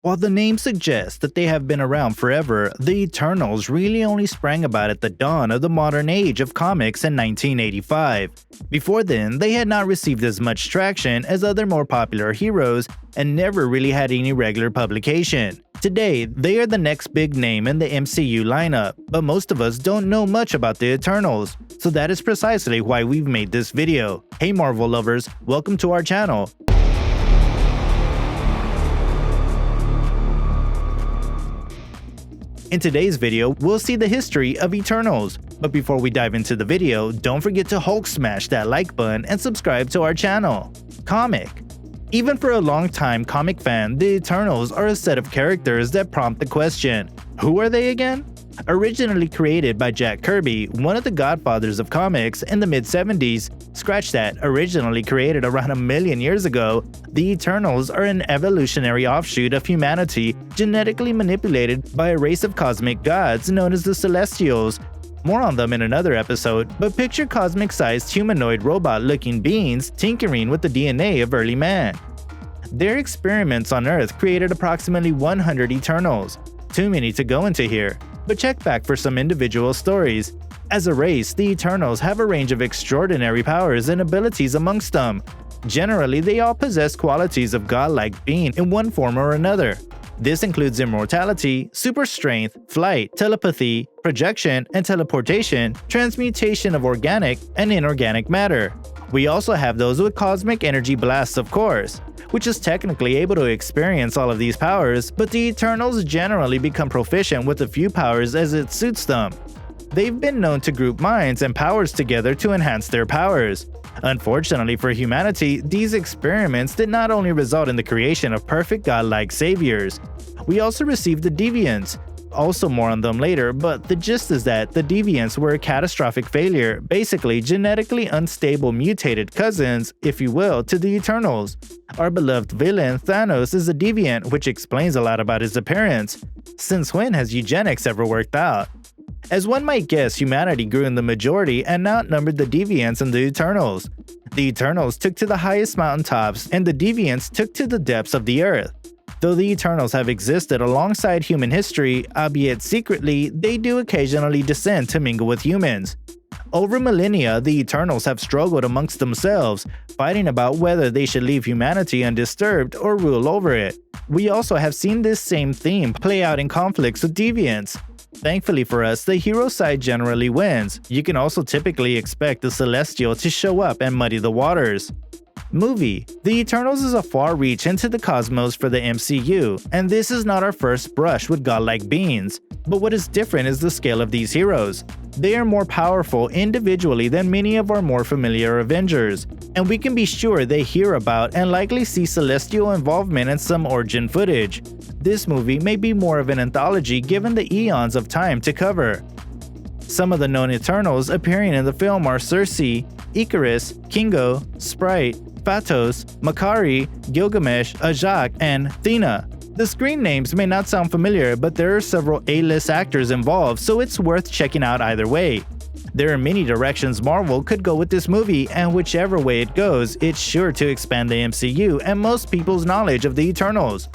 While the name suggests that they have been around forever, the Eternals really only sprang about at the dawn of the modern age of comics in 1985. Before then, they had not received as much traction as other more popular heroes and never really had any regular publication. Today, they are the next big name in the MCU lineup, but most of us don't know much about the Eternals, so that is precisely why we've made this video. Hey Marvel lovers, welcome to our channel. In today's video, we'll see the history of Eternals. But before we dive into the video, don't forget to Hulk smash that like button and subscribe to our channel. Comic. Even for a long-time comic fan, the Eternals are a set of characters that prompt the question, who are they again? Originally created by Jack Kirby, one of the godfathers of comics in the mid-70s, scratch that, originally created around 1 million years ago, the Eternals are an evolutionary offshoot of humanity genetically manipulated by a race of cosmic gods known as the Celestials. More on them in another episode, but picture cosmic-sized humanoid robot-looking beings tinkering with the DNA of early man. Their experiments on Earth created approximately 100 Eternals. Too many to go into here, but check back for some individual stories. As a race, the Eternals have a range of extraordinary powers and abilities amongst them. Generally, they all possess qualities of godlike being in one form or another. This includes immortality, super strength, flight, telepathy, projection and teleportation, transmutation of organic and inorganic matter. We also have those with cosmic energy blasts, of course, which is technically able to experience all of these powers, but the Eternals generally become proficient with a few powers as it suits them. They've been known to group minds and powers together to enhance their powers. Unfortunately for humanity, these experiments did not only result in the creation of perfect godlike saviors. We also received the Deviants. Also more on them later, but the gist is that the Deviants were a catastrophic failure, basically genetically unstable mutated cousins, if you will, to the Eternals. Our beloved villain Thanos is a Deviant, which explains a lot about his appearance. Since when has eugenics ever worked out? As one might guess, humanity grew in the majority and outnumbered the Deviants and the Eternals. The Eternals took to the highest mountaintops, and the Deviants took to the depths of the earth. Though the Eternals have existed alongside human history, albeit secretly, they do occasionally descend to mingle with humans. Over millennia, the Eternals have struggled amongst themselves, fighting about whether they should leave humanity undisturbed or rule over it. We also have seen this same theme play out in conflicts with Deviants. Thankfully for us, the hero side generally wins. You can also typically expect the Celestial to show up and muddy the waters. Movie. The Eternals is a far reach into the cosmos for the MCU, and this is not our first brush with godlike beings. But what is different is the scale of these heroes. They are more powerful individually than many of our more familiar Avengers, and we can be sure they hear about and likely see Celestial involvement in some origin footage. This movie may be more of an anthology given the eons of time to cover. Some of the known Eternals appearing in the film are Circe, Icarus, Kingo, Sprite, Phatos, Makari, Gilgamesh, Ajak, and Athena. The screen names may not sound familiar, but there are several A-list actors involved, so it's worth checking out either way. There are many directions Marvel could go with this movie, and whichever way it goes, it's sure to expand the MCU and most people's knowledge of the Eternals.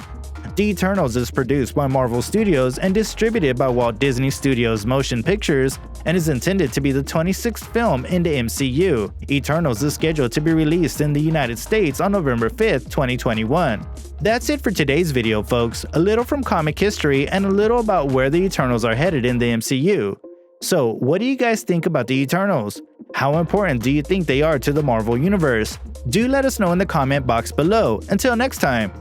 The Eternals is produced by Marvel Studios and distributed by Walt Disney Studios Motion Pictures and is intended to be the 26th film in the MCU. Eternals is scheduled to be released in the United States on November 5th, 2021. That's it for today's video, folks. A little from comic history and a little about where the Eternals are headed in the MCU. So, what do you guys think about the Eternals? How important do you think they are to the Marvel Universe? Do let us know in the comment box below. Until next time!